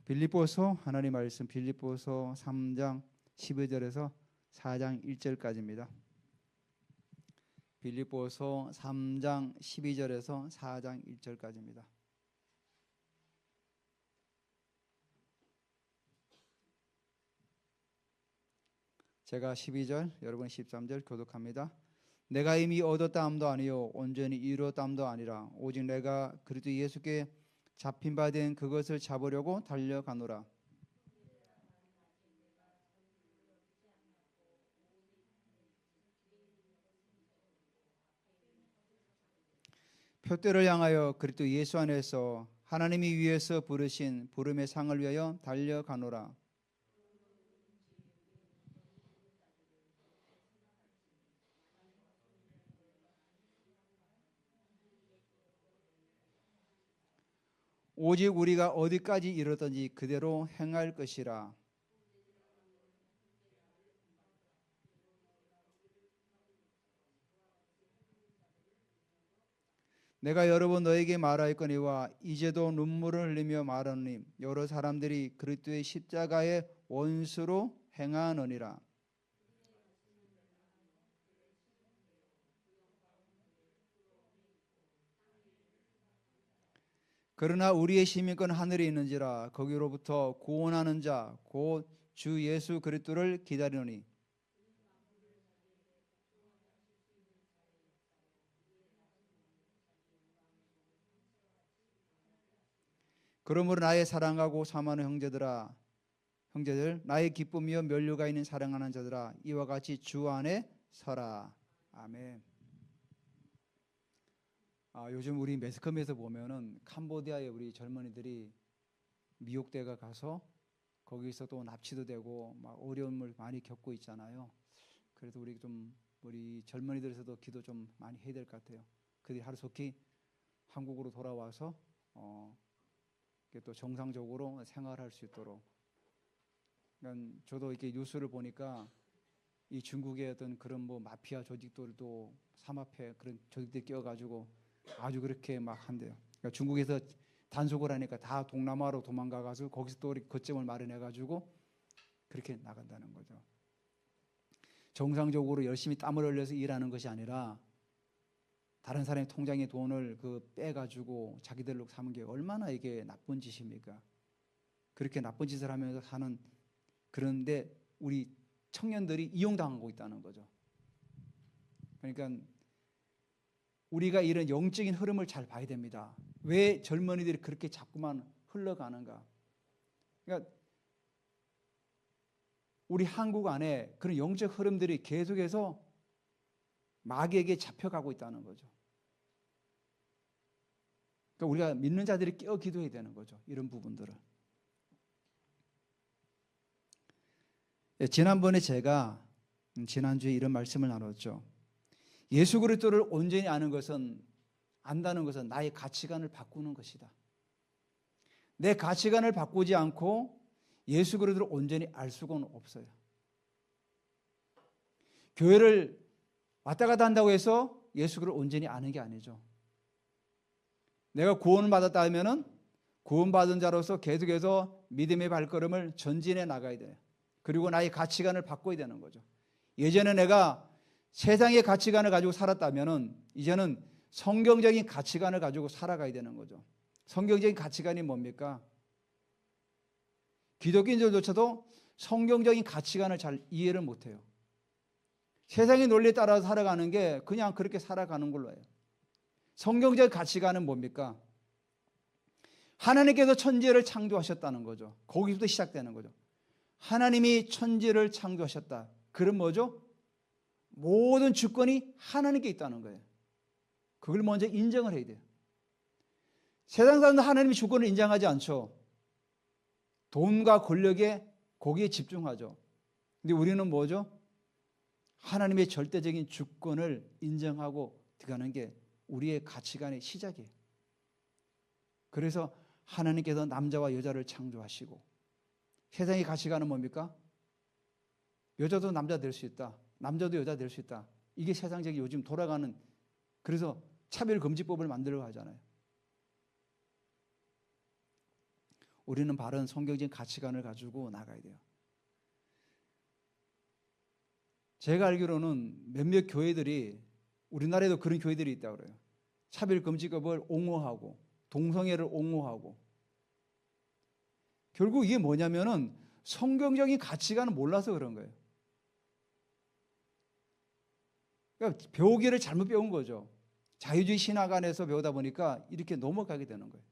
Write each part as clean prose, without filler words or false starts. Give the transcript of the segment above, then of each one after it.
빌립보서 하나님 말씀 빌립보서 3장 12절에서 4장 1절까지입니다. 빌립보서 3장 12절에서 4장 1절까지입니다. 제가 12절, 여러분 13절 교독합니다. 내가 이미 얻었다 함도 아니요 온전히 이루었다 함도 아니라 오직 내가 그리스도 예수께 잡힌 바 된 그것을 잡으려고 달려가노라. 표대를 향하여 그리스도 예수 안에서 하나님이 위에서 부르신 부름의 상을 위하여 달려가노라. 오직 우리가 어디까지 이르든지 그대로 행할 것이라. 내가 여러 번 너에게 말하였거니와 이제도 눈물을 흘리며 말하노니 여러 사람들이 그리스도의 십자가의 원수로 행하느니라. 그러나 우리의 시민권 하늘에 있는지라 거기로부터 구원하는 자 곧 주 예수 그리스도를 기다리노니 그러므로 나의 사랑하고 사모하는 형제들 나의 기쁨이요 면류가 있는 사랑하는 자들아 이와 같이 주 안에 서라. 아멘. 요즘 우리 매스컴에서 보면은 캄보디아에 우리 젊은이들이 미혹대가 가서 거기서 또 납치도 되고 막 어려움을 많이 겪고 있잖아요. 그래서 우리 젊은이들에서도 기도 좀 많이 해야 될 것 같아요. 그들이 하루속히 한국으로 돌아와서 또 정상적으로 생활할 수 있도록. 그러니까 저도 이렇게 뉴스를 보니까 이 중국의 어떤 그런 뭐 마피아 조직들도 삼합회 그런 조직들이 끼어가지고 아주 그렇게 막 한대요. 그러니까 중국에서 단속을 하니까 다 동남아로 도망가가지고 거기서 또 거점을 마련해가지고 그렇게 나간다는 거죠. 정상적으로 열심히 땀을 흘려서 일하는 것이 아니라 다른 사람의 통장에 돈을 빼가지고 자기들로 삼은 게 얼마나 이게 나쁜 짓입니까? 그렇게 나쁜 짓을 하면서 사는 그런데 우리 청년들이 이용당하고 있다는 거죠. 그러니까 우리가 이런 영적인 흐름을 잘 봐야 됩니다. 왜 젊은이들이 그렇게 자꾸만 흘러가는가? 그러니까 우리 한국 안에 그런 영적 흐름들이 계속해서 마귀에게 잡혀가고 있다는 거죠. 그러니까 우리가 믿는 자들이 깨어 기도해야 되는 거죠. 이런 부분들을. 지난번에 제가 지난주에 이런 말씀을 나눴죠. 예수 그리스도를 온전히 안다는 것은 나의 가치관을 바꾸는 것이다. 내 가치관을 바꾸지 않고 예수 그리스도를 온전히 알 수가 없어요. 교회를 왔다 갔다 한다고 해서 예수 그리스도를 온전히 아는 게 아니죠. 내가 구원을 받았다 하면은 구원받은 자로서 계속해서 믿음의 발걸음을 전진해 나가야 돼요. 그리고 나의 가치관을 바꿔야 되는 거죠. 예전에 내가 세상의 가치관을 가지고 살았다면은 이제는 성경적인 가치관을 가지고 살아가야 되는 거죠. 성경적인 가치관이 뭡니까? 기독교인들조차도 성경적인 가치관을 잘 이해를 못해요. 세상의 논리에 따라서 살아가는 게 그냥 그렇게 살아가는 걸로 해요. 성경적 가치관은 뭡니까? 하나님께서 천지를 창조하셨다는 거죠. 거기부터 시작되는 거죠. 하나님이 천지를 창조하셨다. 그럼 뭐죠? 모든 주권이 하나님께 있다는 거예요. 그걸 먼저 인정을 해야 돼요. 세상 사람들 하나님의 주권을 인정하지 않죠. 돈과 권력에 거기에 집중하죠. 근데 우리는 뭐죠? 하나님의 절대적인 주권을 인정하고 들어가는 게 우리의 가치관의 시작이에요. 그래서 하나님께서 남자와 여자를 창조하시고 세상의 가치관은 뭡니까? 여자도 남자 될 수 있다. 남자도 여자 될 수 있다. 이게 세상적인 요즘 돌아가는, 그래서 차별금지법을 만들려고 하잖아요. 우리는 바른 성경적인 가치관을 가지고 나가야 돼요. 제가 알기로는 몇몇 교회들이, 우리나라에도 그런 교회들이 있다고 그래요. 차별금지법을 옹호하고 동성애를 옹호하고. 결국 이게 뭐냐면은 성경적인 가치관을 몰라서 그런 거예요. 그러니까 배우기를 잘못 배운 거죠. 자유주의 신학 안에서 배우다 보니까 이렇게 넘어가게 되는 거예요.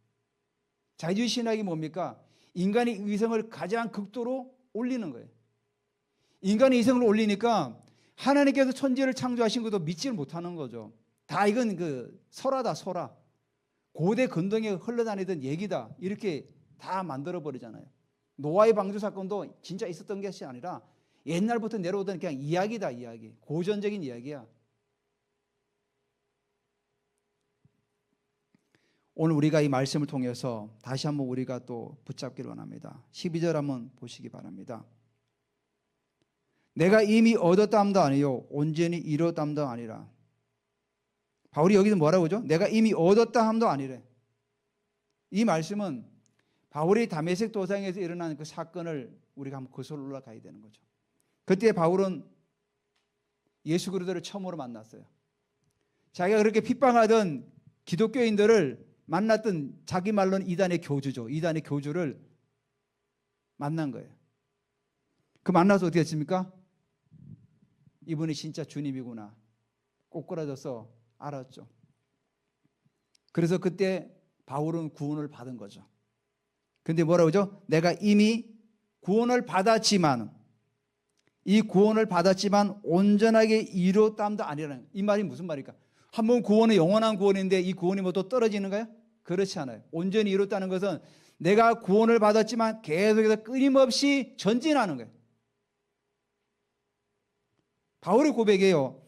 자유주의 신학이 뭡니까? 인간의 위성을 가장 극도로 올리는 거예요. 인간의 위성을 올리니까 하나님께서 천지를 창조하신 것도 믿지를 못하는 거죠. 다 이건 설화다, 설화. 고대 근동에 흘러다니던 얘기다. 이렇게 다 만들어버리잖아요. 노아의 방주 사건도 진짜 있었던 것이 아니라 옛날부터 내려오던 그냥 이야기다, 이야기. 고전적인 이야기야. 오늘 우리가 이 말씀을 통해서 다시 한번 우리가 또 붙잡기를 원합니다. 12절 한번 보시기 바랍니다. 내가 이미 얻었다함도 아니요 온전히 이뤘다함도 아니라. 바울이 여기서 뭐라고 하죠? 내가 이미 얻었다함도 아니래. 이 말씀은 바울이 다메섹 도상에서 일어난 그 사건을 우리가 한번 거슬러 올라가야 되는 거죠. 그때 바울은 예수 그리스도를 처음으로 만났어요. 자기가 그렇게 핍박하던 기독교인들을 만났던, 자기 말로는 이단의 교주죠. 이단의 교주를 만난 거예요. 그 만나서 어떻게 했습니까? 이분이 진짜 주님이구나 꼬꾸라져서 알았죠. 그래서 그때 바울은 구원을 받은 거죠. 근데 뭐라고 하죠? 내가 이미 구원을 받았지만, 이 구원을 받았지만 온전하게 이뤘다함도 아니라는, 이 말이 무슨 말일까? 한번 구원은 영원한 구원인데 이 구원이 뭐 또 떨어지는가요? 그렇지 않아요. 온전히 이뤘다는 것은 내가 구원을 받았지만 계속해서 끊임없이 전진하는 거예요. 바울의 고백이에요.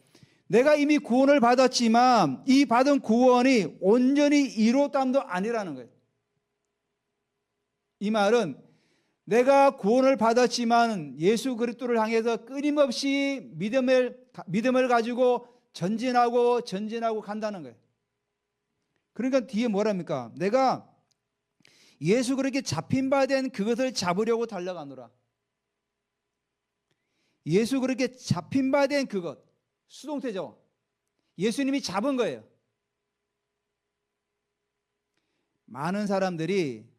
내가 이미 구원을 받았지만 이 받은 구원이 온전히 이뤘다함도 아니라는 거예요. 이 말은 내가 구원을 받았지만 예수 그리스도를 향해서 끊임없이 믿음을 가지고 전진하고 간다는 거예요. 그러니까 뒤에 뭐랍니까? 내가 예수 그렇게 잡힌 바 된 그것을 잡으려고 달려가노라. 예수 그렇게 잡힌 바 된 그것, 수동태죠. 예수님이 잡은 거예요. 많은 사람들이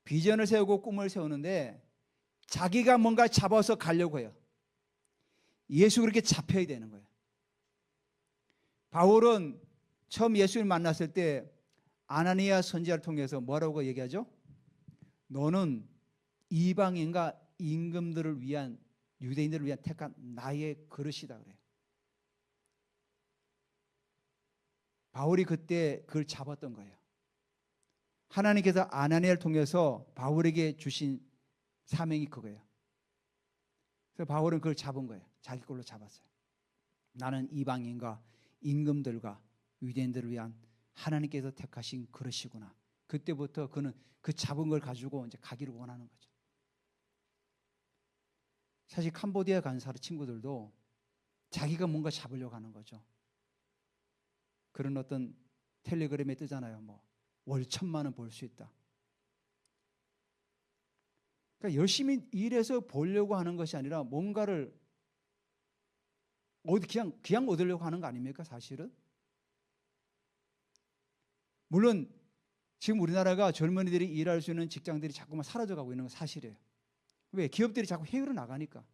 비전을 세우고 꿈을 세우는데 자기가 뭔가 잡아서 가려고 해요. 예수 그렇게 잡혀야 되는 거예요. 바울은 처음 예수를 만났을 때 아나니아 선지자를 통해서 뭐라고 얘기하죠? 너는 이방인과 임금들을 위한, 유대인들을 위한 택한 나의 그릇이다 그래요. 바울이 그때 그걸 잡았던 거예요. 하나님께서 아나니아를 통해서 바울에게 주신 사명이 그거예요. 그래서 바울은 그걸 잡은 거예요. 자기 걸로 잡았어요. 나는 이방인과 임금들과 유대인들을 위한 하나님께서 택하신 그릇이구나. 그때부터 그는 그 잡은 걸 가지고 이제 가기를 원하는 거죠. 사실 캄보디아 간 친구들도 자기가 뭔가 잡으려고 하는 거죠. 그런 어떤 텔레그램에 뜨잖아요. 뭐 월 1,000만 원 벌 수 있다. 그러니까 열심히 일해서 벌려고 하는 것이 아니라 뭔가를 그냥 얻으려고 하는 거 아닙니까? 사실은. 물론 지금 우리나라가 젊은이들이 일할 수 있는 직장들이 자꾸만 사라져가고 있는 건 사실이에요. 왜? 기업들이 자꾸 해외로 나가니까.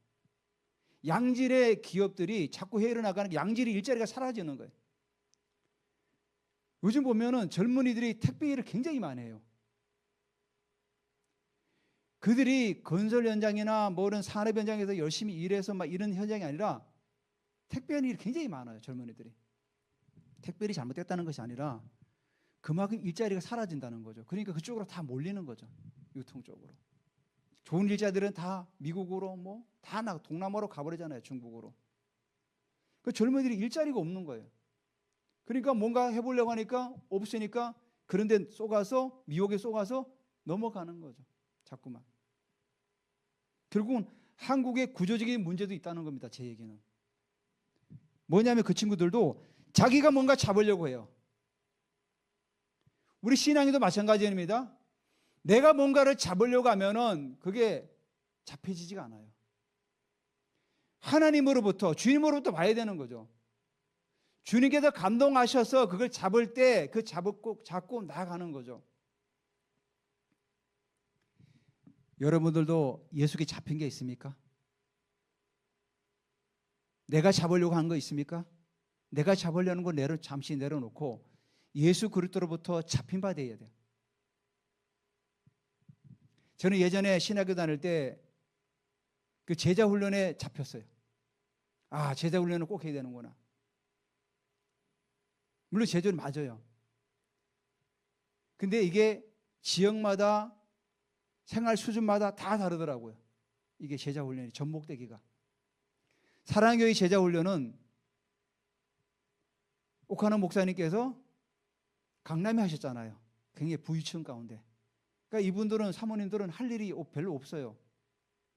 양질의 기업들이 자꾸 해외로 나가는, 양질의 일자리가 사라지는 거예요. 요즘 보면은 젊은이들이 택배 일을 굉장히 많이 해요. 그들이 건설 현장이나 뭐 이런 산업 현장에서 열심히 일해서 막 이런 현장이 아니라 택배하는 일이 굉장히 많아요. 젊은이들이. 택배일이 잘못됐다는 것이 아니라 그만큼 일자리가 사라진다는 거죠. 그러니까 그쪽으로 다 몰리는 거죠. 유통 쪽으로. 좋은 일자들은 다 미국으로 뭐 다 동남아로 가버리잖아요. 중국으로. 그 젊은이들이 일자리가 없는 거예요. 그러니까 뭔가 해보려고 하니까 없으니까 그런 데 쏘가서, 미혹에 쏘가서 넘어가는 거죠. 자꾸만. 결국은 한국의 구조적인 문제도 있다는 겁니다. 제 얘기는. 뭐냐면 그 친구들도 자기가 뭔가 잡으려고 해요. 우리 신앙에도 마찬가지입니다. 내가 뭔가를 잡으려고 하면은 그게 잡혀지지가 않아요. 하나님으로부터, 주님으로부터 봐야 되는 거죠. 주님께서 감동하셔서 그걸 잡을 때 그 잡고 나아가는 거죠. 여러분들도 예수께 잡힌 게 있습니까? 내가 잡으려고 하는 거 있습니까? 내가 잡으려는 거 잠시 내려놓고 예수 그리스도로부터 잡힌 바 되어야 돼요. 저는 예전에 신학교 다닐 때 그 제자 훈련에 잡혔어요. 아, 제자 훈련을 꼭 해야 되는구나. 물론 제자는 맞아요. 근데 이게 지역마다 생활 수준마다 다 다르더라고요. 이게 제자 훈련이 접목되기가. 사랑교회 제자 훈련은 옥하는 목사님께서 강남에 하셨잖아요. 굉장히 부유층 가운데. 그러니까 이분들은, 사모님들은 할 일이 별로 없어요.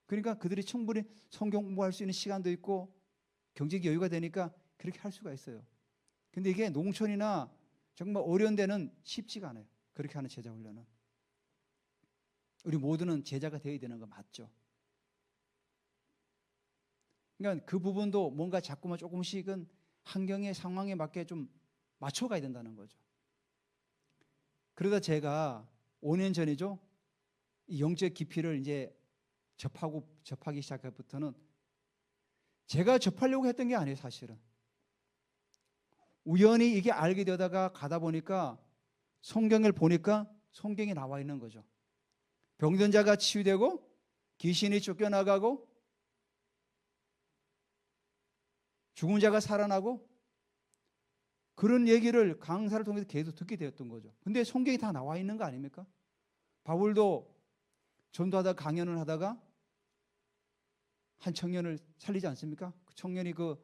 그러니까 그들이 충분히 성경 공부할 수 있는 시간도 있고 경제적 여유가 되니까 그렇게 할 수가 있어요. 근데 이게 농촌이나 정말 어려운 데는 쉽지가 않아요. 그렇게 하는 제자 훈련은. 우리 모두는 제자가 되어야 되는 거 맞죠? 그러니까 그 부분도 뭔가 자꾸만 조금씩은 환경의 상황에 맞게 좀 맞춰가야 된다는 거죠. 그러다 제가 5년 전이죠. 이 영적 깊이를 이제 접하기 시작할부터는 제가 접하려고 했던 게 아니에요, 사실은. 우연히 이게 알게 되다가 가다 보니까 성경을 보니까 성경에 나와 있는 거죠. 병든 자가 치유되고 귀신이 쫓겨나가고 죽은 자가 살아나고 그런 얘기를 강사를 통해서 계속 듣게 되었던 거죠. 근데 성경이 다 나와 있는 거 아닙니까? 바울도 전도하다 강연을 하다가 한 청년을 살리지 않습니까? 그 청년이 그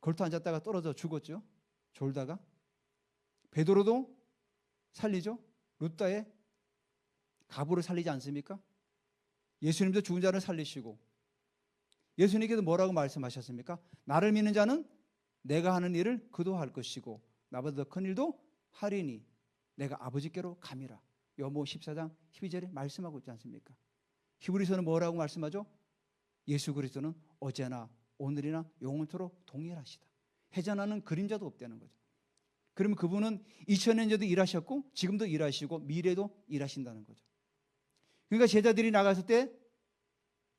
걸터 앉았다가 떨어져 죽었죠. 졸다가. 베드로도 살리죠. 루다의 가부를 살리지 않습니까? 예수님도 죽은 자를 살리시고 예수님께서 뭐라고 말씀하셨습니까? 나를 믿는 자는 내가 하는 일을 그도 할 것이고 나보다 더 큰 일도 하리니 내가 아버지께로 감이라. 요한복음 14장 12절에 말씀하고 있지 않습니까? 히브리서는 뭐라고 말씀하죠? 예수 그리스도는 어제나 오늘이나 영원토록 동일하시다. 해전하는 그림자도 없다는 거죠. 그러면 그분은 2000년 전에도 일하셨고 지금도 일하시고 미래도 일하신다는 거죠. 그러니까 제자들이 나갔을 때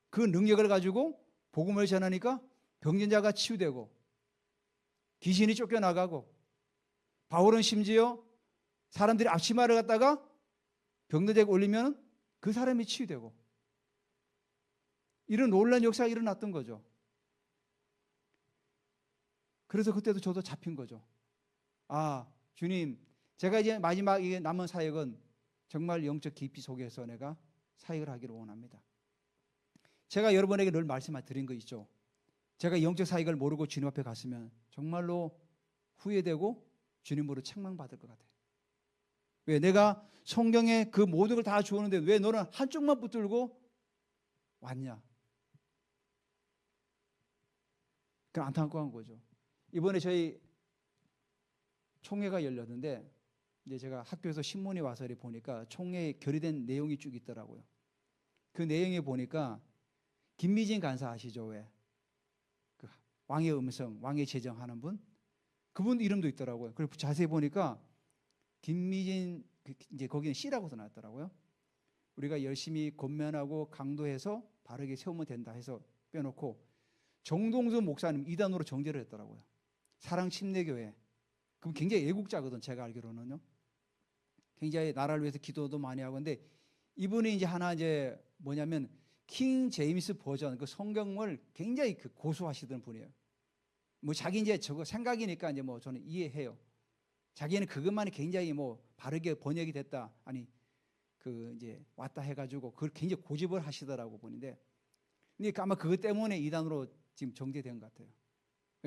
그 능력을 가지고 복음을 전하니까 병든 자가 치유되고 귀신이 쫓겨나가고 바울은 심지어 사람들이 앞치마를 갖다가 병든 자에게 올리면 그 사람이 치유되고 이런 놀라운 역사가 일어났던 거죠. 그래서 그때도 저도 잡힌 거죠. 아, 주님, 제가 이제 마지막 남은 사역은 정말 영적 깊이 속에서 내가 사역을 하기를 원합니다. 제가 여러분에게 늘 말씀드린 거 있죠. 제가 영적 사역을 모르고 주님 앞에 갔으면 정말로 후회되고 주님으로 책망받을 것 같아요. 왜? 내가 성경에 그 모든 걸 다 주었는데 왜 너는 한쪽만 붙들고 왔냐? 그 안타까운 거죠. 이번에 저희 총회가 열렸는데 이제 제가 학교에서 신문이 와서 보니까 총회에 결의된 내용이 쭉 있더라고요. 그 내용에 보니까 김미진 간사 아시죠? 왜? 그 왕의 음성, 왕의 제정하는 분? 그분 이름도 있더라고요. 그리고 자세히 보니까 김미진 이제 거기는 C라고 써놨더라고요. 우리가 열심히 권면하고 강도해서 바르게 세우면 된다 해서 빼놓고 정동수 목사님 2단으로 정제를 했더라고요. 사랑침례교회. 그럼 굉장히 애국자거든, 제가 알기로는요. 굉장히 나라를 위해서 기도도 많이 하고. 근데 이분이 이제 하나 이제 뭐냐면 킹 제임스 버전 그 성경을 굉장히 고수하시던 분이에요. 뭐 자기 이제 저거 생각이니까 이제 뭐 저는 이해해요. 자기는 그것만이 굉장히 뭐 바르게 번역이 됐다. 아니 그 이제 왔다 해가지고 그걸 굉장히 고집을 하시더라고 보는데. 근데 아마 그것 때문에 이단으로 지금 정제된 것 같아요.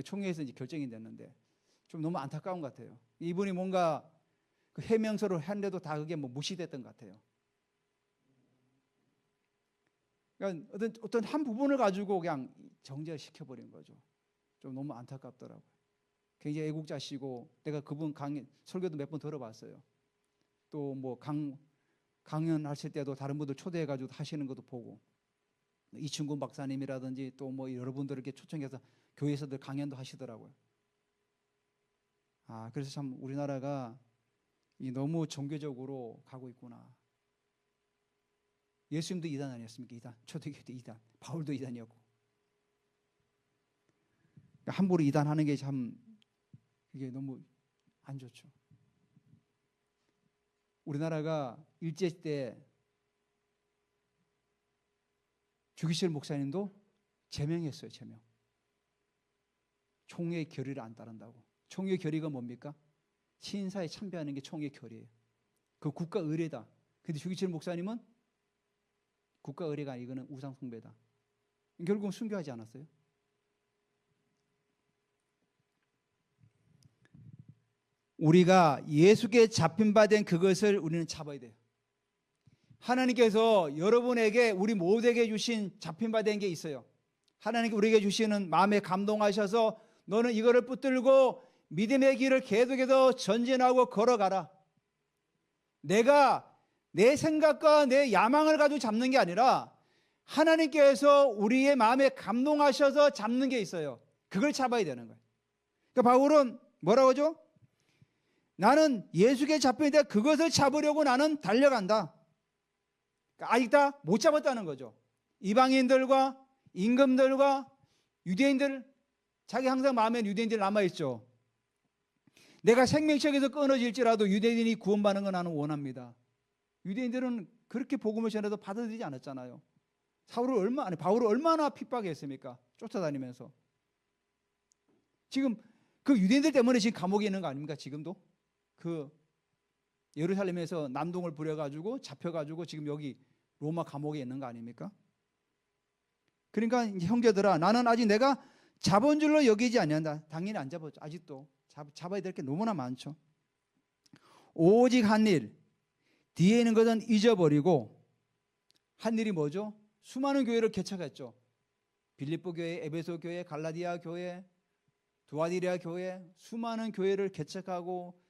총회에서 이제 결정이 됐는데 좀 너무 안타까운 것 같아요. 이분이 뭔가 그 해명서를 했는데도 다 그게 뭐 무시됐던 것 같아요. 그러니까 어떤 한 부분을 가지고 그냥 정제시켜버린 거죠. 좀 너무 안타깝더라고요. 굉장히 애국자시고 내가 그분 설교도 몇 번 들어봤어요. 또 뭐 강연하실 때도 다른 분들 초대해가지고 하시는 것도 보고, 이춘근 박사님이라든지 또 뭐 여러분들 이렇게 초청해서 교회에서들 강연도 하시더라고요. 그래서 참 우리나라가 너무 종교적으로 가고 있구나. 예수님도 이단 아니었습니까? 이단. 초대교회도 이단. 바울도 이단이었고. 함부로 이단하는 게 참 이게 너무 안 좋죠. 우리나라가 일제 때 주기실 목사님도 제명했어요. 제명. 총회의 결의를 안 따른다고. 총회의 결의가 뭡니까? 신사에 참배하는 게 총회의 결의예요. 그 국가 의례다. 근데 주기실 목사님은 국가 의례가 아니고 이거는 우상 숭배다. 결국은 순교하지 않았어요. 우리가 예수께 잡힌 바 된 그것을 우리는 잡아야 돼요. 하나님께서 여러분에게, 우리 모두에게 주신 잡힌 바 된 게 있어요. 하나님께 우리에게 주시는 마음에 감동하셔서 너는 이거를 붙들고 믿음의 길을 계속해서 전진하고 걸어가라. 내가 내 생각과 내 야망을 가지고 잡는 게 아니라 하나님께서 우리의 마음에 감동하셔서 잡는 게 있어요. 그걸 잡아야 되는 거예요. 그러니까 바울은 뭐라고 하죠? 나는 예수께 잡혔는데 그것을 잡으려고 나는 달려간다. 그러니까 아직 다 못 잡았다는 거죠. 이방인들과 임금들과 유대인들, 자기 항상 마음에 유대인들 남아있죠. 내가 생명책에서 끊어질지라도 유대인이 구원받는 건 나는 원합니다. 유대인들은 그렇게 복음을 전해도 받아들이지 않았잖아요. 바울을 얼마나 핍박했습니까? 쫓아다니면서. 지금 그 유대인들 때문에 지금 감옥에 있는 거 아닙니까? 지금도 그 예루살렘에서 난동을 부려가지고 잡혀가지고 지금 여기 로마 감옥에 있는 거 아닙니까? 그러니까 형제들아, 나는 아직 내가 잡은 줄로 여기지 아니한다. 당연히 안 잡았죠. 아직도 잡아야 될 게 너무나 많죠. 오직 한 일, 뒤에 있는 것은 잊어버리고, 한 일이 뭐죠? 수많은 교회를 개척했죠. 빌립보 교회, 에베소 교회, 갈라디아 교회, 두아디리아 교회, 수많은 교회를 개척하고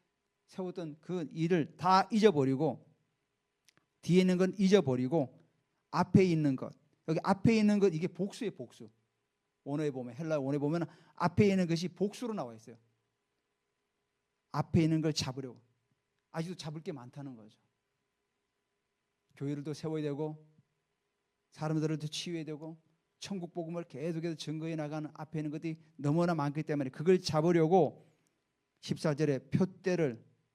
세웠던 그 일을 다 잊어버리고, 뒤에 있는 건 잊어버리고 앞에 있는 것, 여기 앞에 있는 것, 이게 복수예요. 복수. 원어에 보면, 헬라 원어에 보면 앞에 있는 것이 복수로 나와 있어요. 앞에 있는 걸 잡으려고. 아직도 잡을 게 많다는 거죠. 교회를 또 세워야 되고, 사람들을 또 치유해야 되고, 천국 복음을 계속해서 증거해 나가는 앞에 있는 것들이 너무나 많기 때문에 그걸 잡으려고 14절에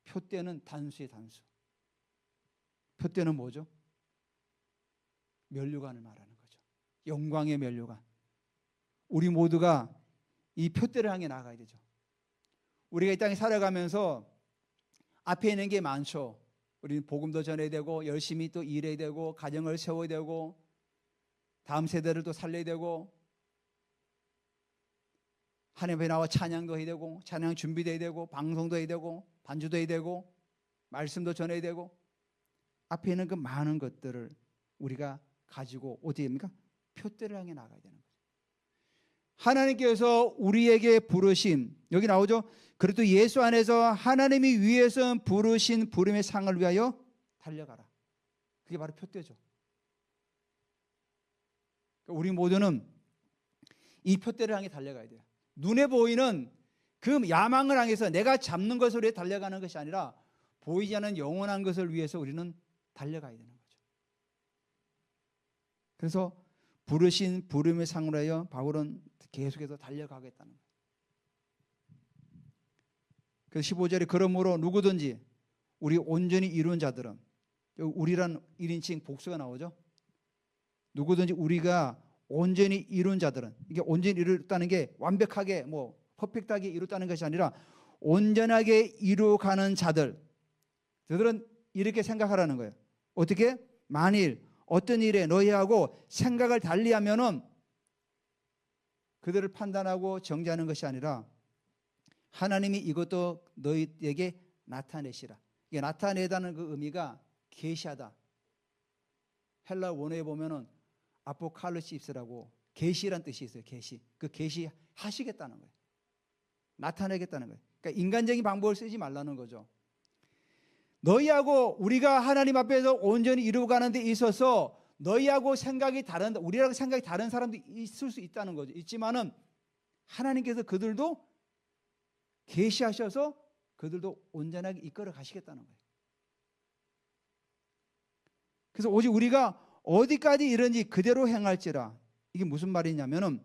표대는 단수의 단수. 표대는 뭐죠? 면류관을 말하는 거죠. 영광의 면류관. 우리 모두가 이 표대를 향해 나가야 되죠. 우리가 이 땅에 살아가면서 앞에 있는 게 많죠. 우리는 복음도 전해야 되고, 열심히 또 일해야 되고, 가정을 세워야 되고, 다음 세대를 또 살려야 되고, 하나님 앞에 나와 찬양도 해야 되고, 찬양 준비도 해야 되고, 방송도 해야 되고, 반주도 해야 되고, 말씀도 전해야 되고, 앞에 있는 그 많은 것들을 우리가 가지고 어떻게 됩니까? 표대를 향해 나가야 되는 거죠. 하나님께서 우리에게 부르신, 여기 나오죠? 그래도 예수 안에서 하나님이 위에서 부르신 부름의 상을 위하여 달려가라. 그게 바로 표대죠. 그러니까 우리 모두는 이 표대를 향해 달려가야 돼요. 눈에 보이는 그 야망을 향해서 내가 잡는 것을 위해 달려가는 것이 아니라 보이지 않는 영원한 것을 위해서 우리는 달려가야 되는 거죠. 그래서 부르신 부름의 상을 하여 바울은 계속해서 달려가겠다는 거예요. 그래서 15절에 그러므로 누구든지 우리 온전히 이룬 자들은, 우리란 1인칭 복수가 나오죠. 누구든지 우리가 온전히 이룬 자들은, 이게 온전히 이뤘다는 게 완벽하게 퍼펙트하게 이뤘다는 것이 아니라 온전하게 이루어가는 자들, 저들은 이렇게 생각하라는 거예요. 어떻게? 만일 어떤 일에 너희하고 생각을 달리하면은 그들을 판단하고 정죄하는 것이 아니라 하나님이 이것도 너희에게 나타내시라. 이게 나타내다는 그 의미가 계시하다. 헬라 원어에 보면은 아포칼리시스라고 계시란 뜻이 있어요. 계시. 그 계시하시겠다는 거예요. 나타내겠다는 거예요. 그러니까 인간적인 방법을 쓰지 말라는 거죠. 너희하고 우리가 하나님 앞에서 온전히 이루어가는 데 있어서 너희하고 생각이 다른, 우리랑 생각이 다른 사람도 있을 수 있다는 거죠. 있지만은 하나님께서 그들도 계시하셔서 그들도 온전하게 이끌어 가시겠다는 거예요. 그래서 오직 우리가 어디까지 이런지 그대로 행할지라. 이게 무슨 말이냐면은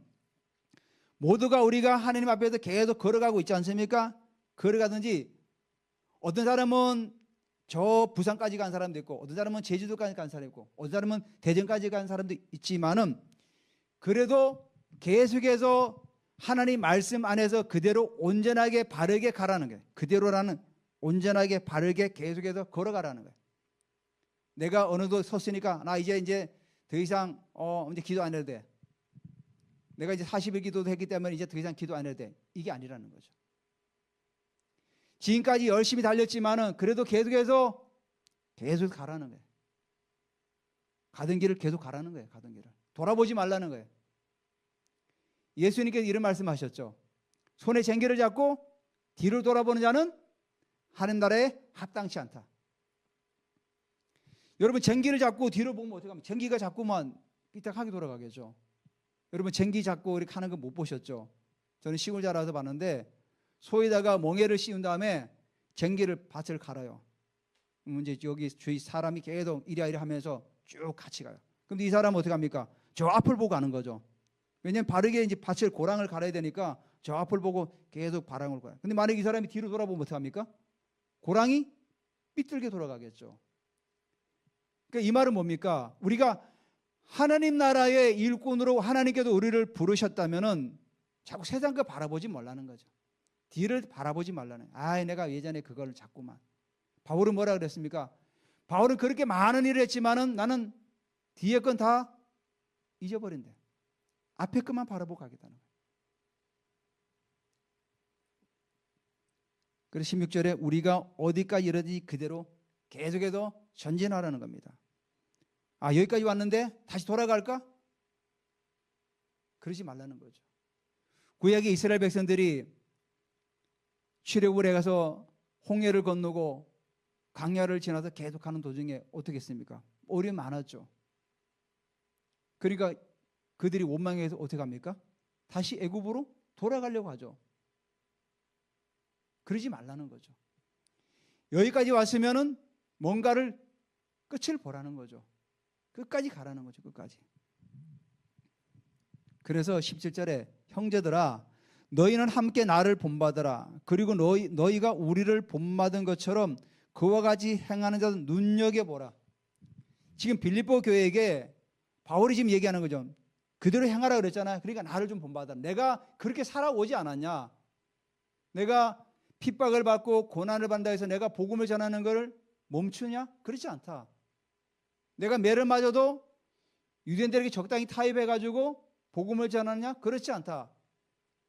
모두가 우리가 하나님 앞에서 계속 걸어가고 있지 않습니까? 걸어가든지 어떤 사람은 저 부산까지 간 사람도 있고 어떤 사람은 제주도까지 간 사람도 있고 어떤 사람은 대전까지 간 사람도 있지만은 그래도 계속해서 하나님 말씀 안에서 그대로 온전하게 바르게 가라는 거예요. 그대로라는 온전하게 바르게 계속해서 걸어가라는 거예요. 내가 어느 정도 섰으니까 나 이제 더 이상 이제 기도 안 해도 돼. 내가 이제 40일 기도도 했기 때문에 이제 더 이상 기도 안 해도 돼. 이게 아니라는 거죠. 지금까지 열심히 달렸지만은 그래도 계속해서 계속 가라는 거예요. 가던 길을 계속 가라는 거예요. 가던 길을. 돌아보지 말라는 거예요. 예수님께서 이런 말씀하셨죠. 손에 쟁기를 잡고 뒤를 돌아보는 자는 하나님 나라에 합당치 않다. 여러분 쟁기를 잡고 뒤로 보면 어떻게 하면 쟁기가 자꾸만 삐딱하게 돌아가겠죠. 여러분 쟁기 잡고 이렇게 하는 거 못 보셨죠? 저는 시골 자라서 봤는데 소에다가 멍에를 씌운 다음에 쟁기를 밭을 갈아요. 이제 여기 주위 사람이 계속 이리아이리 하면서 쭉 같이 가요. 근데 이 사람은 어떻게 합니까? 저 앞을 보고 가는 거죠. 왜냐하면 바르게 이제 밭을 고랑을 갈아야 되니까 저 앞을 보고 계속 바람을 가요. 근데 만약에 이 사람이 뒤로 돌아보면 어떻게 합니까? 고랑이 삐뚤게 돌아가겠죠. 그러니까 이 말은 뭡니까? 우리가 하나님 나라의 일꾼으로 하나님께도 우리를 부르셨다면은 자꾸 세상 거 바라보지 말라는 거죠. 뒤를 바라보지 말라는. 내가 예전에 그걸 자꾸만. 바울은 뭐라 그랬습니까? 바울은 그렇게 많은 일을 했지만은 나는 뒤에 건 다 잊어버린대. 앞에 것만 바라보고 가겠다는 거예요. 그래서 16절에 우리가 어디까지 이르든지 그대로 계속해서 전진하라는 겁니다. 여기까지 왔는데 다시 돌아갈까? 그러지 말라는 거죠. 구약의 이스라엘 백성들이 출애굽을 해가서 홍해를 건너고 광야를 지나서 계속하는 도중에 어떻게 했습니까? 어려움이 많았죠. 그러니까 그들이 원망해서 어떻게 합니까? 다시 애굽으로 돌아가려고 하죠. 그러지 말라는 거죠. 여기까지 왔으면은 뭔가를 끝을 보라는 거죠. 끝까지 가라는 거죠. 끝까지. 그래서 17절에 형제들아 너희는 함께 나를 본받으라. 그리고 너희가 우리를 본받은 것처럼 그와 같이 행하는 자들 눈여겨보라. 지금 빌립보 교회에게 바울이 지금 얘기하는 거죠. 그대로 행하라 그랬잖아요. 그러니까 나를 좀 본받아라. 내가 그렇게 살아오지 않았냐? 내가 핍박을 받고 고난을 받는다 해서 내가 복음을 전하는 걸 멈추냐? 그렇지 않다. 내가 매를 맞아도 유대인들에게 적당히 타협해가지고 복음을 전하느냐? 그렇지 않다.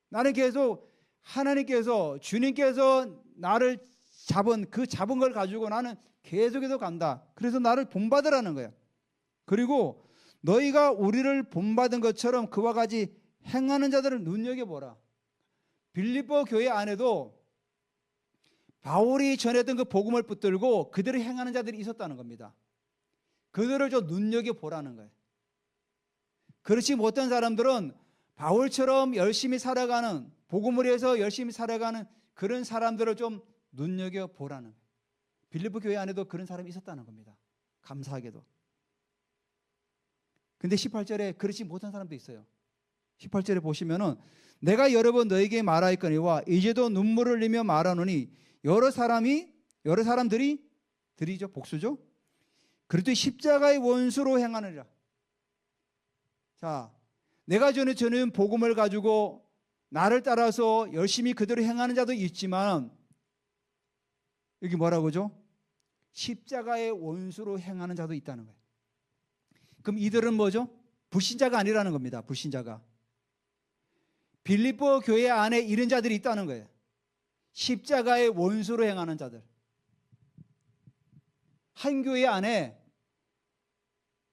나는 계속 하나님께서 주님께서 나를 잡은 걸 가지고 나는 계속해서 간다. 그래서 나를 본받으라는 거야. 그리고 너희가 우리를 본받은 것처럼 그와 같이 행하는 자들을 눈여겨보라. 빌립보 교회 안에도 바울이 전했던 그 복음을 붙들고 그들을 행하는 자들이 있었다는 겁니다. 그들을 좀 눈여겨보라는 거예요. 그렇지 못한 사람들은 바울처럼 열심히 살아가는, 복음을 위해서 열심히 살아가는 그런 사람들을 좀 눈여겨보라는 거예요. 빌립보 교회 안에도 그런 사람이 있었다는 겁니다. 감사하게도. 근데 18절에 그렇지 못한 사람도 있어요. 18절에 보시면은 내가 여러 번 너에게 말하였거니와 이제도 눈물을 흘리며 말하노니 여러 사람들이 들이죠. 복수죠. 그래도 십자가의 원수로 행하느니라. 자, 내가 전하는 복음을 가지고 나를 따라서 열심히 그대로 행하는 자도 있지만 여기 뭐라고 하죠? 십자가의 원수로 행하는 자도 있다는 거예요. 그럼 이들은 뭐죠? 불신자가 아니라는 겁니다. 불신자가. 빌립보 교회 안에 이런 자들이 있다는 거예요. 십자가의 원수로 행하는 자들. 한 교회 안에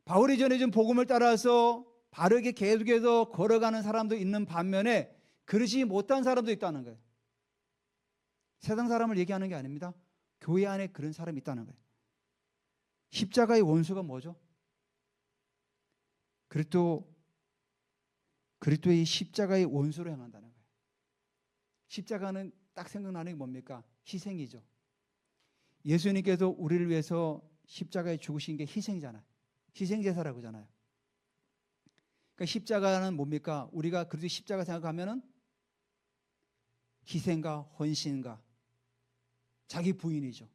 바울이 전해준 복음을 따라서 바르게 계속해서 걸어가는 사람도 있는 반면에 그러지 못한 사람도 있다는 거예요. 세상 사람을 얘기하는 게 아닙니다. 교회 안에 그런 사람이 있다는 거예요. 십자가의 원수가 뭐죠? 그리스도의 십자가의 원수로 행한다는 거예요. 십자가는 딱 생각나는 게 뭡니까? 희생이죠. 예수님께서 우리를 위해서 십자가에 죽으신 게 희생이잖아요. 희생제사라고 하잖아요. 그러니까 십자가는 뭡니까? 우리가 그리스도 십자가 생각하면은 희생과 헌신과 자기 부인이죠.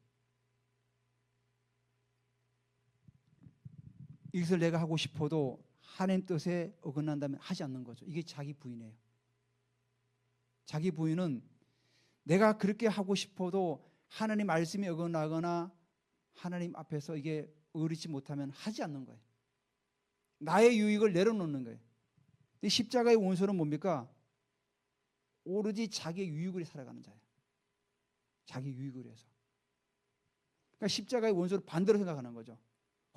이것을 내가 하고 싶어도 하나님 뜻에 어긋난다면 하지 않는 거죠. 이게 자기 부인이에요. 자기 부인은 내가 그렇게 하고 싶어도 하나님 말씀이 어긋나거나 하나님 앞에서 이게 의리치 못하면 하지 않는 거예요. 나의 유익을 내려놓는 거예요. 이 십자가의 원수는 뭡니까? 오로지 자기의 유익을 살아가는 자예요. 자기 유익을 위해서. 그러니까 십자가의 원수를 반대로 생각하는 거죠.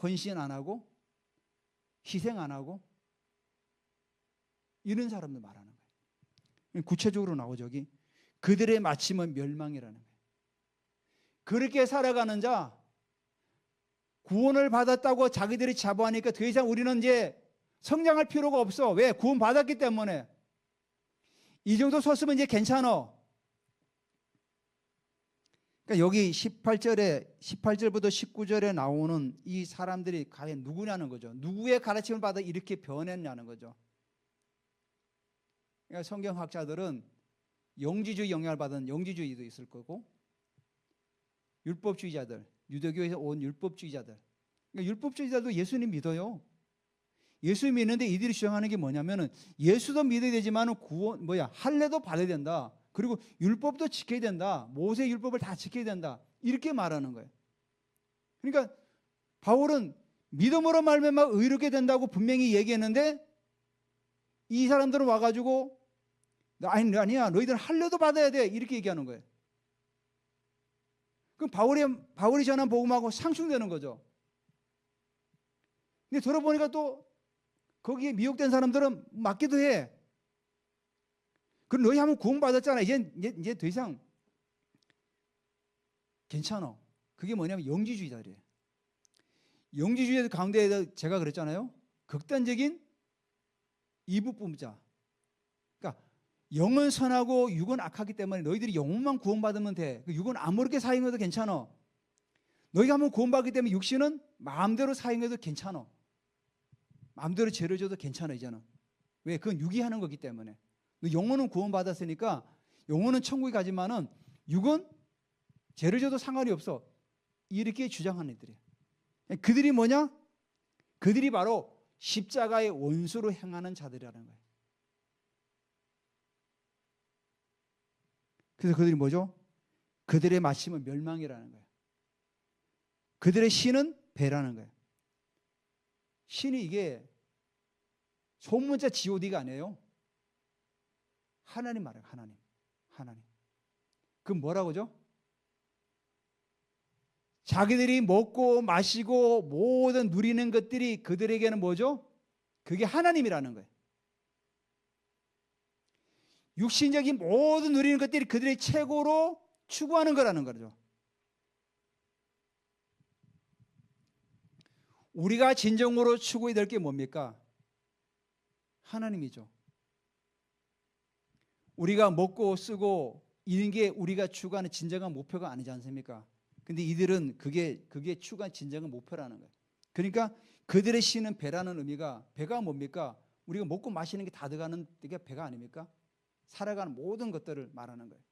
헌신 안 하고 희생 안 하고 이런 사람들 말하는 거예요. 구체적으로 나오죠. 여기 그들의 마침은 멸망이라는 거예요. 그렇게 살아가는 자, 구원을 받았다고 자기들이 자부하니까 더 이상 우리는 이제 성장할 필요가 없어. 왜? 구원 받았기 때문에. 이 정도 섰으면 이제 괜찮아. 그러니까 여기 18절부터 19절에 나오는 이 사람들이 과연 누구냐는 거죠. 누구의 가르침을 받아 이렇게 변했냐는 거죠. 그러니까 성경학자들은 영지주의 영향을 받은 영지주의도 있을 거고, 율법주의자들, 유대교에서 온 율법주의자들. 그러니까 율법주의자도 예수님 믿어요. 예수 믿는데 이들이 주장하는 게 뭐냐면은 예수도 믿어야 되지만 할례도 받아야 된다. 그리고 율법도 지켜야 된다. 모세 율법을 다 지켜야 된다. 이렇게 말하는 거예요. 그러니까 바울은 믿음으로 말미암아 의롭게 된다고 분명히 얘기했는데 이 사람들은 와가지고 아니야 너희들은 할례도 받아야 돼 이렇게 얘기하는 거예요. 그럼 바울이 전한 복음하고 상충되는 거죠. 근데 들어보니까 또 거기에 미혹된 사람들은 맞기도 해. 그럼 너희 한번 구원받았잖아. 이제 더 이상 괜찮아. 그게 뭐냐면 영지주의자들이에요. 영지주의자들 가운데 제가 그랬잖아요. 극단적인 이부분자. 그러니까 영은 선하고 육은 악하기 때문에 너희들이 영혼만 구원받으면 돼. 육은 아무렇게 사용해도 괜찮아. 너희가 한번 구원받기 때문에 육신은 마음대로 사용해도 괜찮아. 마음대로 죄를 져도 괜찮아 이제는. 왜? 그건 육이 하는 거기 때문에. 영혼은 구원받았으니까 영혼은 천국에 가지만은 육은 죄를 져도 상관이 없어. 이렇게 주장하는 애들이에요. 그들이 뭐냐? 그들이 바로 십자가의 원수로 행하는 자들이라는 거예요. 그래서 그들이 뭐죠? 그들의 마침은 멸망이라는 거예요. 그들의 신은 배라는 거예요. 신이 이게 소문자 god가 아니에요. 하나님 말이에요. 하나님. 그럼 뭐라고죠? 자기들이 먹고 마시고 모든 누리는 것들이 그들에게는 뭐죠? 그게 하나님이라는 거예요. 육신적인 모든 누리는 것들이 그들의 최고로 추구하는 거라는 거죠. 우리가 진정으로 추구해야 될 게 뭡니까? 하나님이죠. 우리가 먹고 쓰고 이런 게 우리가 추구하는 진정한 목표가 아니지 않습니까? 근데 이들은 그게 추구한 진정한 목표라는 거예요. 그러니까 그들의 신은 배라는 의미가, 배가 뭡니까? 우리가 먹고 마시는 게 다 들어가는 게 배가 아닙니까? 살아가는 모든 것들을 말하는 거예요.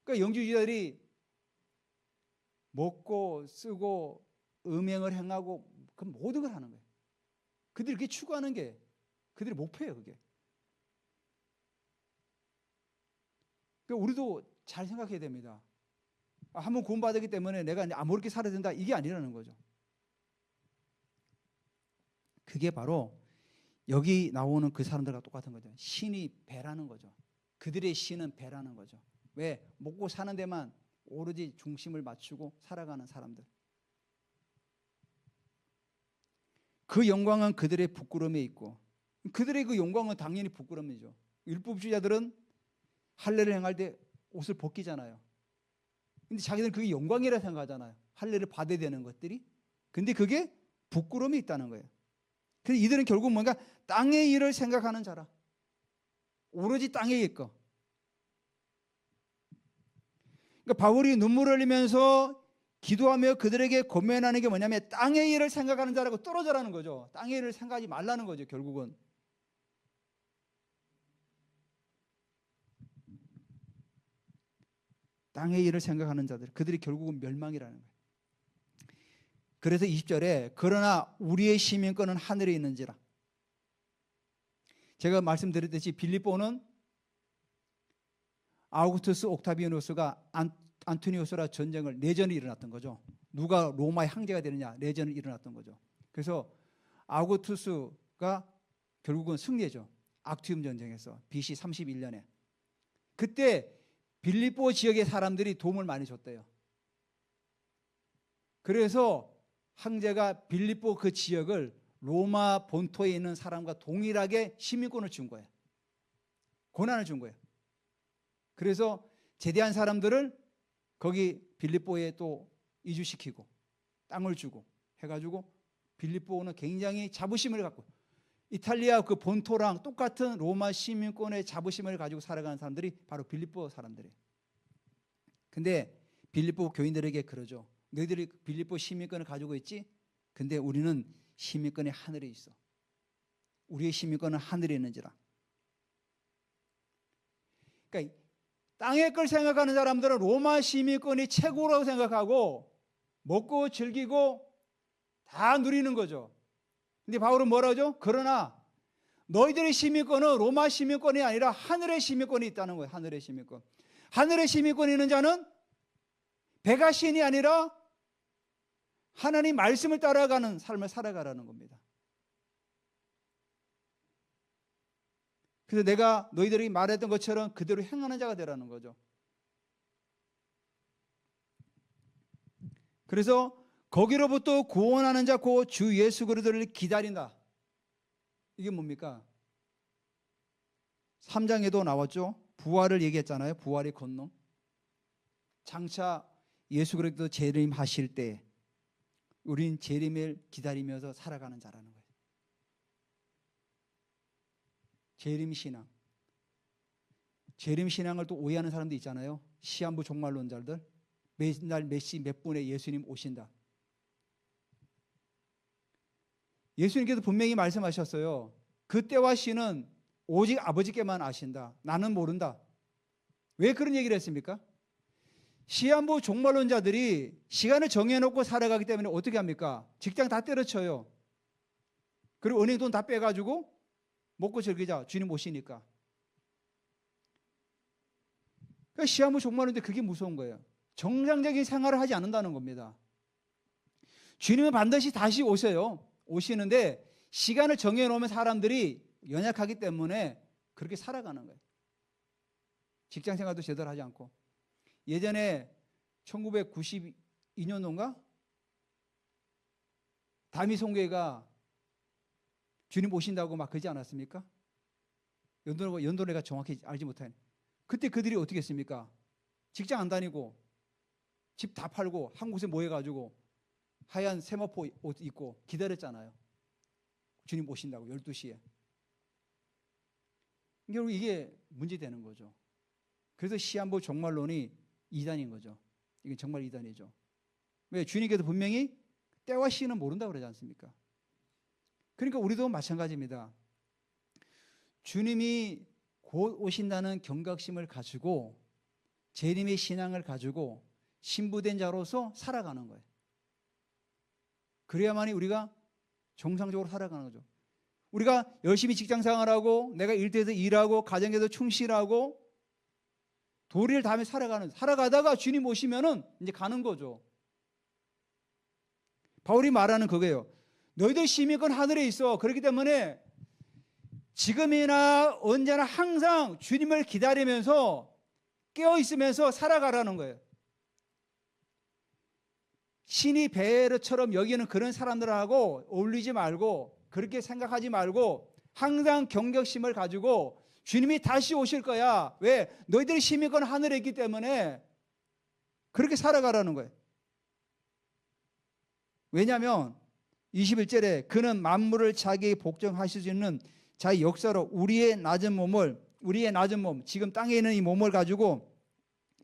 그러니까 영주주의자들이 먹고 쓰고 음행을 행하고 그 모든 걸 하는 거예요. 그들이 그게 추구하는 게 그들의 목표예요. 그게. 그러니까 우리도 잘 생각해야 됩니다. 한번 구원받았기 때문에 내가 아무렇게 살아야 된다 이게 아니라는 거죠. 그게 바로 여기 나오는 그 사람들과 똑같은 거죠. 신이 배라는 거죠. 그들의 신은 배라는 거죠. 왜? 먹고 사는 데만 오로지 중심을 맞추고 살아가는 사람들. 그 영광은 그들의 부끄러움에 있고, 그들의 그 영광은 당연히 부끄러움이죠. 율법주의자들은 할례를 행할 때 옷을 벗기잖아요. 근데 자기들은 그게 영광이라 생각하잖아요. 할례를 받아야 되는 것들이. 근데 그게 부끄러움이 있다는 거예요. 그래서 이들은 결국 뭔가 땅의 일을 생각하는 자라. 오로지 땅의 일 거. 그러니까 바울이 눈물을 흘리면서 기도하며 그들에게 권면하는 게 뭐냐면 땅의 일을 생각하는 자라고 떨어져라는 거죠. 땅의 일을 생각하지 말라는 거죠, 결국은. 땅의 일을 생각하는 자들, 그들이 결국은 멸망이라는 거예요. 그래서 20절에 그러나 우리의 시민권은 하늘에 있는지라. 제가 말씀드렸듯이 빌립보는 아우구스투스 옥타비아누스가 안토니우스라 전쟁을 내전이 일어났던 거죠. 누가 로마의 황제가 되느냐 내전이 일어났던 거죠. 그래서 아우구스투스가 결국은 승리죠. 악티움 전쟁에서 BC 31년에. 그때 빌립보 지역의 사람들이 도움을 많이 줬대요. 그래서 황제가 빌립보 그 지역을 로마 본토에 있는 사람과 동일하게 시민권을 준 거예요. 권한을 준 거예요. 그래서 제대한 사람들을 거기 빌립보에 또 이주시키고 땅을 주고 해가지고 빌립보는 굉장히 자부심을 갖고 이탈리아 그 본토랑 똑같은 로마 시민권의 자부심을 가지고 살아가는 사람들이 바로 빌립보 사람들이에요. 근데 빌립보 교인들에게 그러죠. 너희들이 빌립보 시민권을 가지고 있지? 근데 우리는 시민권이 하늘에 있어. 우리의 시민권은 하늘에 있는지라. 그러니까 땅의 걸 생각하는 사람들은 로마 시민권이 최고라고 생각하고 먹고 즐기고 다 누리는 거죠. 근데 바울은 뭐라 하죠? 그러나 너희들의 시민권은 로마 시민권이 아니라 하늘의 시민권이 있다는 거예요. 하늘의 시민권. 하늘의 시민권이 있는 자는 백아신이 아니라 하나님 말씀을 따라가는 삶을 살아가라는 겁니다. 그래서 내가 너희들이 말했던 것처럼 그대로 행하는 자가 되라는 거죠. 그래서 거기로부터 구원하는 자 곧 주 예수 그리스도를 기다린다. 이게 뭡니까? 3장에도 나왔죠. 부활을 얘기했잖아요. 부활의 권능. 장차 예수 그리스도 재림하실 때 우린 재림을 기다리면서 살아가는 자라는 거예요. 재림신앙. 재림신앙을 또 오해하는 사람도 있잖아요. 시한부 종말론자들. 매날 몇 시 몇 분에 예수님 오신다. 예수님께서 분명히 말씀하셨어요. 그때와 시는 오직 아버지께만 아신다. 나는 모른다. 왜 그런 얘기를 했습니까? 시한부 종말론자들이 시간을 정해놓고 살아가기 때문에 어떻게 합니까? 직장 다 때려쳐요. 그리고 은행 돈 다 빼가지고 먹고 즐기자. 주님 오시니까. 그러니까 시한부 종말론자 그게 무서운 거예요. 정상적인 생활을 하지 않는다는 겁니다. 주님은 반드시 다시 오세요. 오시는데 시간을 정해놓으면 사람들이 연약하기 때문에 그렇게 살아가는 거예요. 직장 생활도 제대로 하지 않고. 예전에 1992년도인가? 다미송교회가 주님 오신다고 막 그러지 않았습니까? 연도내가 정확히 알지 못하는. 그때 그들이 어떻게 했습니까? 직장 안 다니고 집 다 팔고 한 곳에 모여가지고 하얀 세마포 옷 입고 기다렸잖아요. 주님 오신다고 12시에. 결국 이게 문제되는 거죠. 그래서 시한부 종말론이 이단인 거죠. 이게 정말 이단이죠. 왜? 주님께서 분명히 때와 시는 모른다고 그러지 않습니까? 그러니까 우리도 마찬가지입니다. 주님이 곧 오신다는 경각심을 가지고 재림의 신앙을 가지고 신부된 자로서 살아가는 거예요. 그래야만이 우리가 정상적으로 살아가는 거죠. 우리가 열심히 직장 생활하고 내가 일터에서 일하고 가정에서 충실하고 도리를 다하며 살아가다가 주님 오시면은 이제 가는 거죠. 바울이 말하는 그거예요. 너희들 시민권 하늘에 있어. 그렇기 때문에 지금이나 언제나 항상 주님을 기다리면서 깨어 있으면서 살아가라는 거예요. 신이 베르처럼 여기는 그런 사람들하고 어울리지 말고 그렇게 생각하지 말고 항상 경각심을 가지고 주님이 다시 오실 거야. 왜? 너희들이 시민권 하늘에 있기 때문에 그렇게 살아가라는 거예요. 왜냐하면 21절에 그는 만물을 자기에게 복종하실 수 있는 자기 역사로 우리의 낮은 몸, 지금 땅에 있는 이 몸을 가지고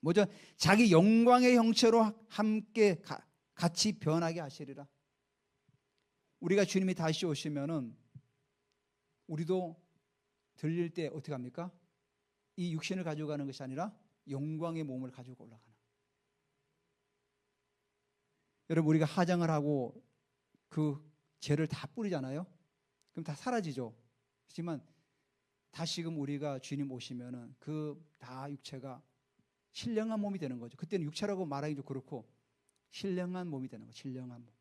뭐죠? 자기 영광의 형체로 함께 같이 변하게 하시리라. 우리가 주님이 다시 오시면은 우리도 들릴 때 어떻게 합니까? 이 육신을 가지고 가는 것이 아니라 영광의 몸을 가지고 올라가는. 여러분, 우리가 화장을 하고 그 죄를 다 뿌리잖아요. 그럼 다 사라지죠. 하지만 다시금 우리가 주님 오시면은 그 다 육체가 신령한 몸이 되는 거죠. 그때는 육체라고 말하기도 그렇고 신령한 몸이 되는 거죠. 신령한 몸.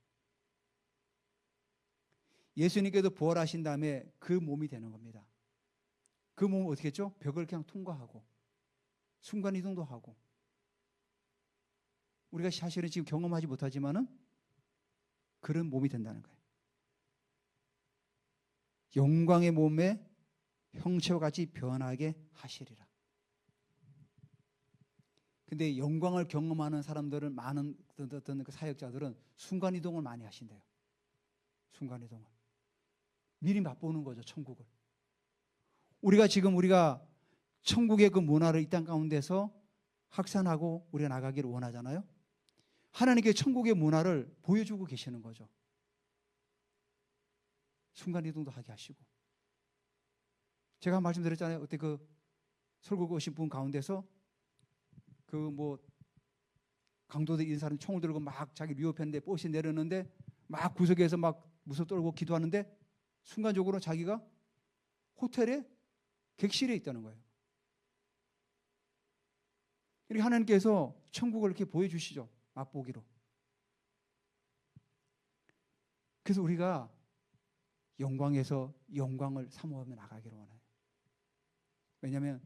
예수님께도 부활하신 다음에 그 몸이 되는 겁니다. 그 몸은 어떻게 했죠? 벽을 그냥 통과하고 순간이동도 하고. 우리가 사실은 지금 경험하지 못하지만은 그런 몸이 된다는 거예요. 영광의 몸에 형체와 같이 변하게 하시리라. 근데 영광을 경험하는 사람들은 많은 어떤 그 사역자들은 순간이동을 많이 하신대요. 순간이동을. 미리 맛보는 거죠, 천국을. 우리가 천국의 그 문화를 이 땅 가운데서 확산하고 우리가 나가기를 원하잖아요. 하나님께 천국의 문화를 보여주고 계시는 거죠. 순간이동도 하게 하시고. 제가 말씀드렸잖아요. 어때 그 설국 오신 분 가운데서 그 뭐 강도들 이런 사람이 총을 들고 막 자기 위협했는데 버스 내렸는데 막 구석에서 막 무서 떨고 기도하는데 순간적으로 자기가 호텔에 객실에 있다는 거예요. 이렇게 하나님께서 천국을 이렇게 보여주시죠. 맛보기로. 그래서 우리가 영광에서 영광을 사모하며 나가기를 원해요. 왜냐하면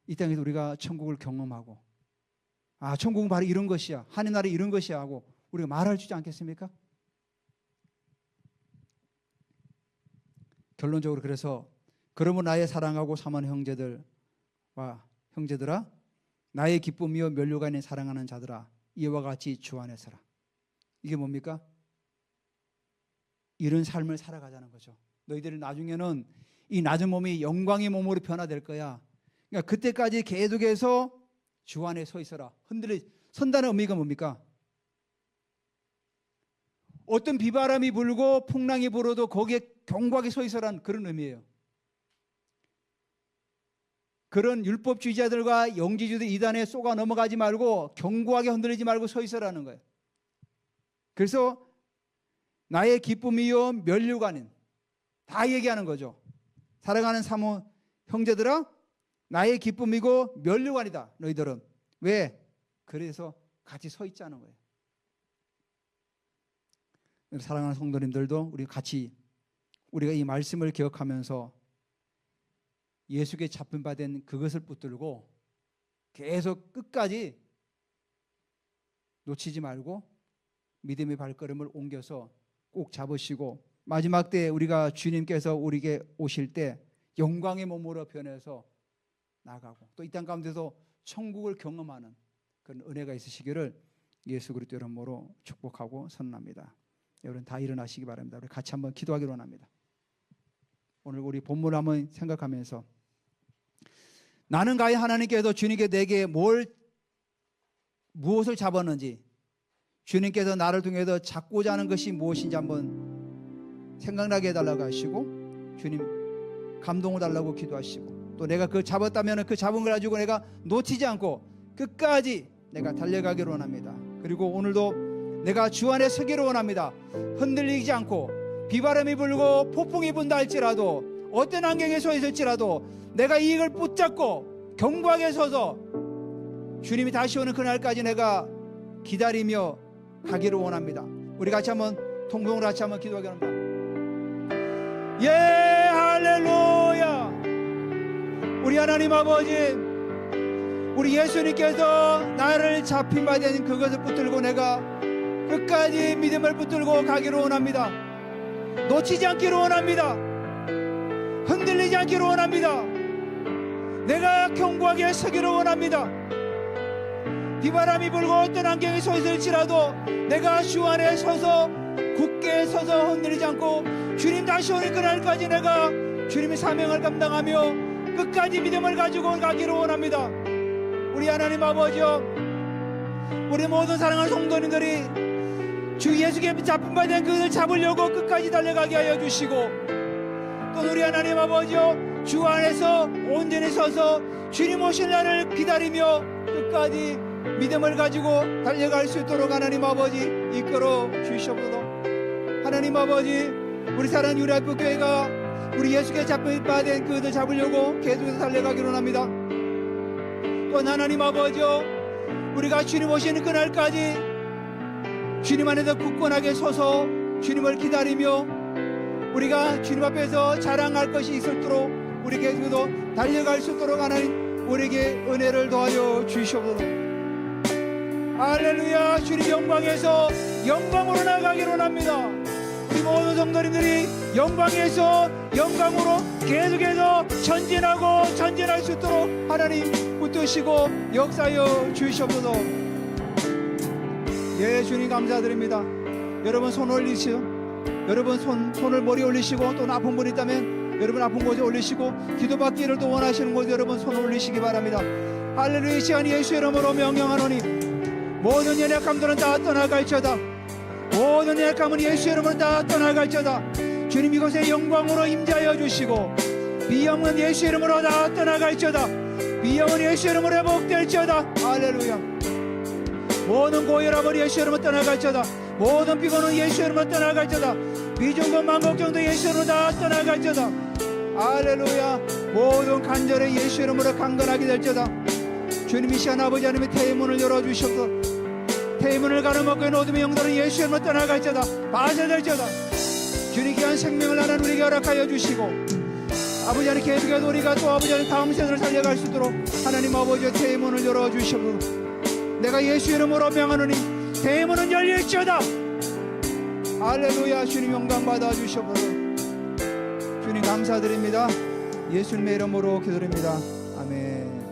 이 땅에서 우리가 천국을 경험하고 천국은 바로 이런 것이야. 하늘나라 이런 것이야 하고 우리가 말할 수 있지 않겠습니까? 결론적으로 그래서 그러면 나의 사랑하고 사모하는 형제들아 나의 기쁨이요 면류관에 사랑하는 자들아 이와 같이 주 안에 서라. 이게 뭡니까? 이런 삶을 살아가자는 거죠. 너희들이 나중에는 이 낮은 몸이 영광의 몸으로 변화될 거야. 그러니까 그때까지 계속해서 주 안에 서 있어라. 선다는 의미가 뭡니까? 어떤 비바람이 불고 풍랑이 불어도 거기에 견고하게 서 있어라는 그런 의미예요. 그런 율법주의자들과 영지주의들 이단에 쏘가 넘어가지 말고 견고하게 흔들리지 말고 서 있어라는 거예요. 그래서 나의 기쁨이요 면류관인 다 얘기하는 거죠. 사랑하는 사모 형제들아 나의 기쁨이고 면류관이다. 너희들은 왜? 그래서 같이 서 있자는 거예요. 사랑하는 성도님들도 우리가 이 말씀을 기억하면서 예수께 잡힌 바 된 그것을 붙들고 계속 끝까지 놓치지 말고 믿음의 발걸음을 옮겨서 꼭 잡으시고 마지막 때 우리가 주님께서 우리에게 오실 때 영광의 몸으로 변해서 나가고 또 이 땅 가운데서 천국을 경험하는 그런 은혜가 있으시기를 예수 그리스도 이름으로 축복하고 선언합니다. 여러분 다 일어나시기 바랍니다. 우리 같이 한번 기도하기로 원합니다. 오늘 우리 본문을 한번 생각하면서 나는 과연 하나님께서 주님께 내게 무엇을 잡았는지 주님께서 나를 통해서 잡고자 하는 것이 무엇인지 한번 생각나게 해달라고 하시고 주님 감동을 달라고 기도하시고 또 내가 그걸 잡았다면 그 잡은 걸 가지고 내가 놓치지 않고 끝까지 내가 달려가기를 원합니다. 그리고 오늘도 내가 주 안에 서기를 원합니다. 흔들리지 않고 비바람이 불고 폭풍이 분다 할지라도 어떤 환경에 서 있을지라도 내가 이걸 붙잡고 견고하게 서서 주님이 다시 오는 그날까지 내가 기다리며 가기를 원합니다. 우리 같이 한번 통성으로 같이 한번 기도하기로 합니다. 예 할렐루야. 우리 하나님 아버지 우리 예수님께서 나를 잡힌 바 된 그것을 붙들고 내가 끝까지 믿음을 붙들고 가기를 원합니다. 놓치지 않기를 원합니다. 흔들리지 않기를 원합니다. 내가 견고하게 서기를 원합니다. 비바람이 불고 어떤 환경이 서 있을지라도 내가 주 안에 서서 굳게 서서 흔들리지 않고 주님 다시 오는 그날까지 내가 주님의 사명을 감당하며 끝까지 믿음을 가지고 가기를 원합니다. 우리 하나님 아버지여, 우리 모든 사랑하는 성도님들이 주 예수께 잡힌 바 된 그것을 잡으려고 끝까지 달려가게 하여 주시고, 또 우리 하나님 아버지여, 주 안에서 온전히 서서 주님 오실 날을 기다리며 끝까지 믿음을 가지고 달려갈 수 있도록 하나님 아버지 이끌어 주시옵소서. 하나님 아버지, 우리 사랑하는 유라이프 교회가 우리 예수께 잡힌 바 된 그것을 잡으려고 계속해서 달려가기로 합니다. 또 하나님 아버지여, 우리가 주님 오시는 그날까지 주님 안에서 굳건하게 서서 주님을 기다리며 우리가 주님 앞에서 자랑할 것이 있을도록 우리 계속해서 달려갈 수 있도록 하나님 우리에게 은혜를 더하여 주시옵소서. 할렐루야. 주님 영광에서 영광으로 나가기로 합니다. 우리 모든 성도님들이 영광에서 영광으로 계속해서 전진하고 전진할 수 있도록 하나님 붙드시고 역사하여 주시옵소서. 예, 주님 감사드립니다. 여러분 손 올리시오. 여러분 손을 머리에 올리시고, 또 아픈 분 있다면 여러분 아픈 곳에 올리시고, 기도받기를 또 원하시는 곳에 여러분 손 올리시기 바랍니다. 할렐루야. 이 시간 예수 이름으로 명령하노니 모든 연약함들은 다 떠나갈지어다. 모든 연약함은 예수 이름으로 다 떠나갈지어다. 주님 이곳에 영광으로 임재하여 주시고, 비염은 예수 이름으로 다 떠나갈지어다. 비염은 예수 이름으로 회복될지어다. 할렐루야. 모든 고혈압은 예수 이름으로 떠나갈지어다. 모든 피곤은 예수 이름으로 떠나갈지어다. 비중건 만곡정도 예수 이름으로 다 떠나갈지어다. 할렐루야. 모든 간절히 예수 이름으로 강건하게 될지어다. 주님 이 시간 아버지 하나님의 태의 문을 열어주시옵소서. 태의 문을 가로막고 있는 어둠의 영들은 예수 이름으로 떠나갈지어다. 파쇄될지어다. 주님 귀한 생명을 하나 우리에게 허락하여 주시고, 아버지 하나님 계속해서 우리가 또 아버지 하나님 다음 세대를 살려갈 수 있도록 하나님 아버지의 태의 문을 열어주시옵소서. 내가 예수 이름으로 명하노니 태의 문은 열릴지어다. 할렐루야. 주님 영광 받아 주시옵소서. 주님 감사드립니다. 예수님의 이름으로 기도드립니다. 아멘.